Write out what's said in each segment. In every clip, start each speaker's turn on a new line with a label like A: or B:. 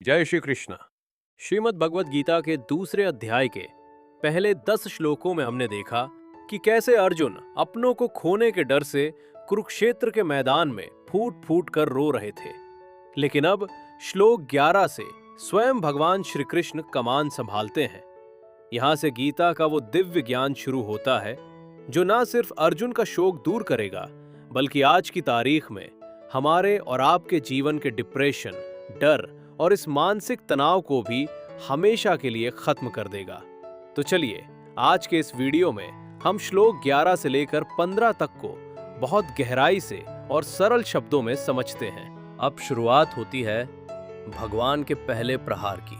A: जय श्री कृष्ण। श्रीमद् भगवत गीता के दूसरे अध्याय के पहले 10 श्लोकों में हमने देखा कि कैसे अर्जुन अपनों को खोने के डर से कुरुक्षेत्र के मैदान में फूट फूट कर रो रहे थे। लेकिन अब श्लोक 11 से स्वयं भगवान श्री कृष्ण कमान संभालते हैं। यहाँ से गीता का वो दिव्य ज्ञान शुरू होता है जो न सिर्फ अर्जुन का शोक दूर करेगा बल्कि आज की तारीख में हमारे और आपके जीवन के डिप्रेशन, डर और इस मानसिक तनाव को भी हमेशा के लिए खत्म कर देगा। तो चलिए आज के इस वीडियो में हम श्लोक 11 से लेकर 15 तक को बहुत गहराई से और सरल शब्दों में समझते हैं। अब शुरुआत होती है भगवान के पहले प्रहार की।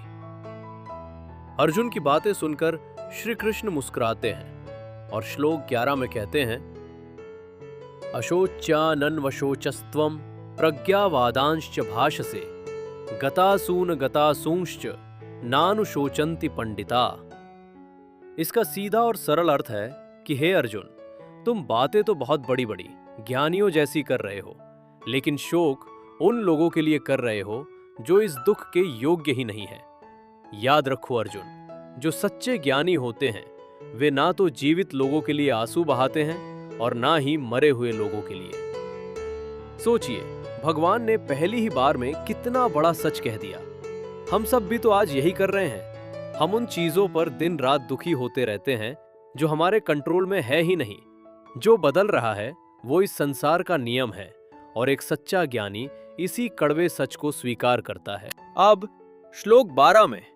A: अर्जुन की बातें सुनकर श्री कृष्ण मुस्कुराते हैं और श्लोक 11 में कहते हैं, अशोच्यानन्वशोचस्त्वं प्रज्ञावादांश्च भाषसे गतासून गतासूंश्च नानुशोचन्ति पंडिता। इसका सीधा और सरल अर्थ है कि हे अर्जुन, तुम बातें तो बहुत बड़ी बड़ी ज्ञानियों जैसी कर रहे हो, लेकिन शोक उन लोगों के लिए कर रहे हो जो इस दुख के योग्य ही नहीं है। याद रखो अर्जुन, जो सच्चे ज्ञानी होते हैं वे ना तो जीवित लोगों के लिए आंसू बहाते हैं और ना ही मरे हुए लोगों के लिए। सोचिए, भगवान ने पहली ही बार में कितना बड़ा सच कह दिया। हम सब भी तो आज यही कर रहे हैं। हम उन चीजों पर दिन रात दुखी होते रहते हैं जो हमारे कंट्रोल में है ही नहीं। जो बदल रहा है वो इस संसार का नियम है और एक सच्चा ज्ञानी इसी कड़वे सच को स्वीकार करता है। अब श्लोक 12 में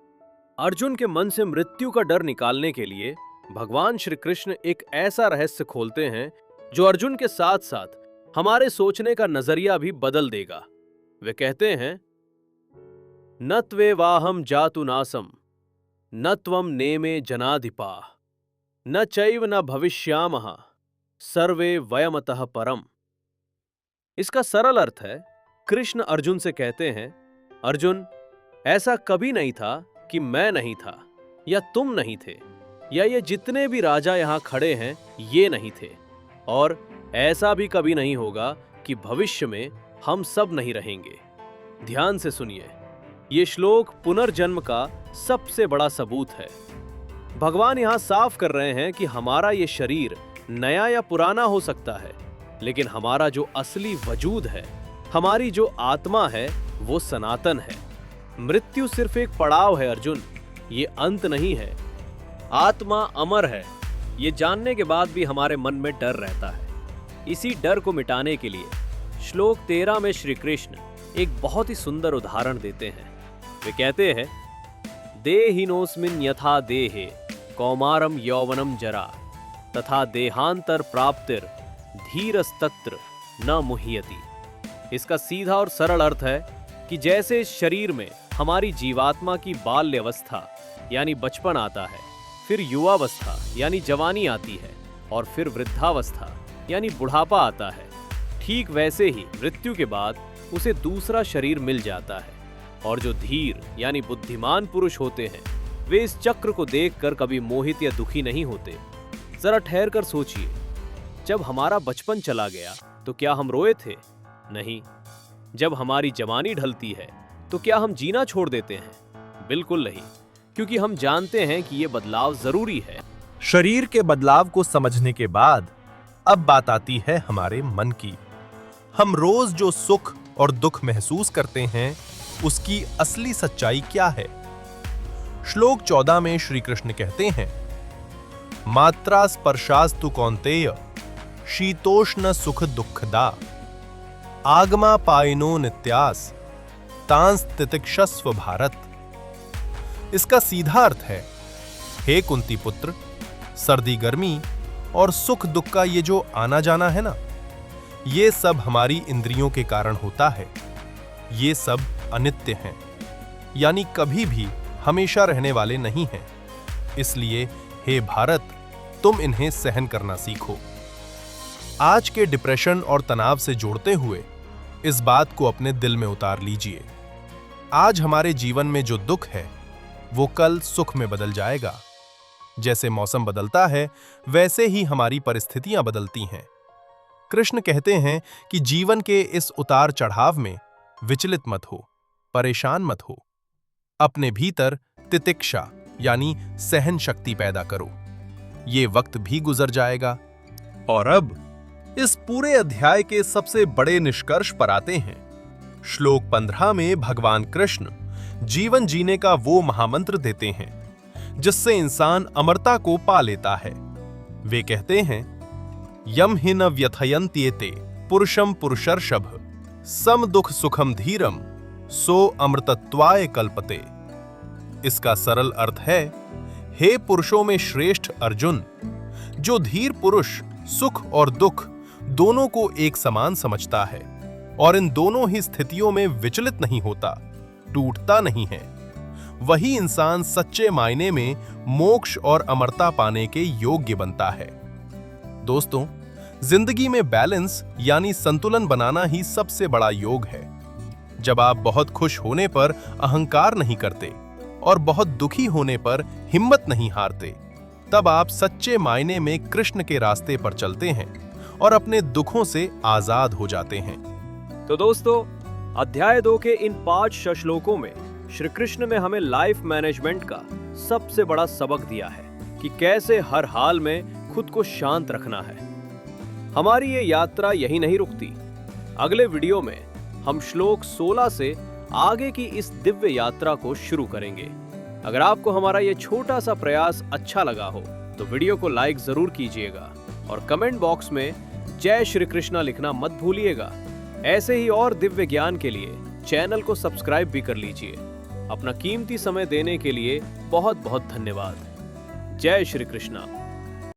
A: अर्जुन के मन से मृत्यु का डर निकालने के लिए भगवान श्री कृष्ण एक ऐसा रहस्य खोलते हैं जो अर्जुन के साथ साथ हमारे सोचने का नजरिया भी बदल देगा। वे कहते हैं, न त्वेवाहम जातु नासम न त्वम नेमे जनाधिपा न चैव न भविष्यामः सर्वे वयमतः परम। इसका सरल अर्थ है, कृष्ण अर्जुन से कहते हैं, अर्जुन, ऐसा कभी नहीं था कि मैं नहीं था या तुम नहीं थे या ये जितने भी राजा यहां खड़े हैं ये नहीं थे, और ऐसा भी कभी नहीं होगा कि भविष्य में हम सब नहीं रहेंगे। ध्यान से सुनिए, ये श्लोक पुनर्जन्म का सबसे बड़ा सबूत है। भगवान यहां साफ कर रहे हैं कि हमारा ये शरीर नया या पुराना हो सकता है, लेकिन हमारा जो असली वजूद है, हमारी जो आत्मा है, वो सनातन है। मृत्यु सिर्फ एक पड़ाव है अर्जुन, ये अंत नहीं है। आत्मा अमर है। ये जानने के बाद भी हमारे मन में डर रहता है। इसी डर को मिटाने के लिए श्लोक 13 में श्री कृष्ण एक बहुत ही सुंदर उदाहरण देते हैं। वे कहते हैं, देहिनोस्मिन् यथा देहे कौमारम यौवनम जरा तथा देहांतर प्राप्तिर धीरस्तत्र न मुह्यति। इसका सीधा और सरल अर्थ है कि जैसे इस शरीर में हमारी जीवात्मा की बाल्यावस्था यानी बचपन आता है, फिर युवावस्था यानी जवानी आती है और फिर वृद्धावस्था यानी बुढ़ापा आता है, ठीक वैसे ही मृत्यु के बाद उसे दूसरा शरीर मिल जाता है। और जो धीर यानी बुद्धिमान पुरुष होते हैं वे इस चक्र को देखकर कभी मोहित या दुखी नहीं होते। जरा ठहर कर सोचिए, जब हमारा बचपन चला गया तो क्या हम रोए थे? नहीं। जब हमारी जवानी ढलती है तो क्या हम जीना छोड़ देते हैं? बिल्कुल नहीं, क्योंकि हम जानते हैं कि यह बदलाव जरूरी है।
B: शरीर के बदलाव को समझने के बाद अब बात आती है हमारे मन की। हम रोज जो सुख और दुख महसूस करते हैं उसकी असली सच्चाई क्या है? श्लोक 14 में श्री कृष्ण कहते हैं, मात्रा स्पर्शास्तु कौन्तेय शीतोष्ण सुख दुखदा आगमा पायनो नित्यास तांस तितिक्षस्व भारत। इसका सीधा अर्थ है, हे कुंती पुत्र, सर्दी गर्मी और सुख दुख का ये जो आना जाना है ना, ये सब हमारी इंद्रियों के कारण होता है। ये सब अनित्य हैं, यानी कभी भी हमेशा रहने वाले नहीं हैं। इसलिए हे भारत, तुम इन्हें सहन करना सीखो। आज के डिप्रेशन और तनाव से जोड़ते हुए इस बात को अपने दिल में उतार लीजिए। आज हमारे जीवन में जो दुख है वो कल सुख में बदल जाएगा। जैसे मौसम बदलता है वैसे ही हमारी परिस्थितियां बदलती हैं। कृष्ण कहते हैं कि जीवन के इस उतार चढ़ाव में विचलित मत हो, परेशान मत हो। अपने भीतर तितिक्षा यानी सहन शक्ति पैदा करो। ये वक्त भी गुजर जाएगा। और अब इस पूरे अध्याय के सबसे बड़े निष्कर्ष पर आते हैं। श्लोक 15 में भगवान कृष्ण जीवन जीने का वो महामंत्र देते हैं जिससे इंसान अमरता को पा लेता है। वे कहते हैं, यम हि न व्यथयन्त्येते पुरुषम पुरुषर्षभ सम दुख सुखम धीरम सो अमृतत्वाय कल्पते। इसका सरल अर्थ है, हे पुरुषों में श्रेष्ठ अर्जुन, जो धीर पुरुष सुख और दुख दोनों को एक समान समझता है और इन दोनों ही स्थितियों में विचलित नहीं होता, टूटता नहीं है, वही इंसान सच्चे मायने में मोक्ष और अमरता पाने के योग्य बनता है। दोस्तों, जिंदगी में बैलेंस यानी संतुलन बनाना ही सबसे बड़ा योग है। जब आप बहुत खुश होने पर अहंकार नहीं करते और बहुत दुखी होने पर हिम्मत नहीं हारते, तब आप सच्चे मायने में कृष्ण के रास्ते पर चलते हैं और अपने दुखों से आजाद हो जाते हैं।
A: तो दोस्तों, अध्याय 2 के इन 5 श्लोकों में श्री कृष्ण ने हमें लाइफ मैनेजमेंट का सबसे बड़ा सबक दिया है कि कैसे हर हाल में खुद को शांत रखना है। हमारी ये यात्रा यही नहीं रुकती। अगले वीडियो में हम श्लोक 16 से आगे की इस दिव्य यात्रा को शुरू करेंगे। अगर आपको हमारा ये छोटा सा प्रयास अच्छा लगा हो तो वीडियो को लाइक जरूर कीजिएगा और कमेंट बॉक्स में जय श्री कृष्णा लिखना मत भूलिएगा। ऐसे ही और दिव्य ज्ञान के लिए चैनल को सब्सक्राइब भी कर लीजिए। अपना कीमती समय देने के लिए बहुत बहुत धन्यवाद। जय श्री कृष्णा।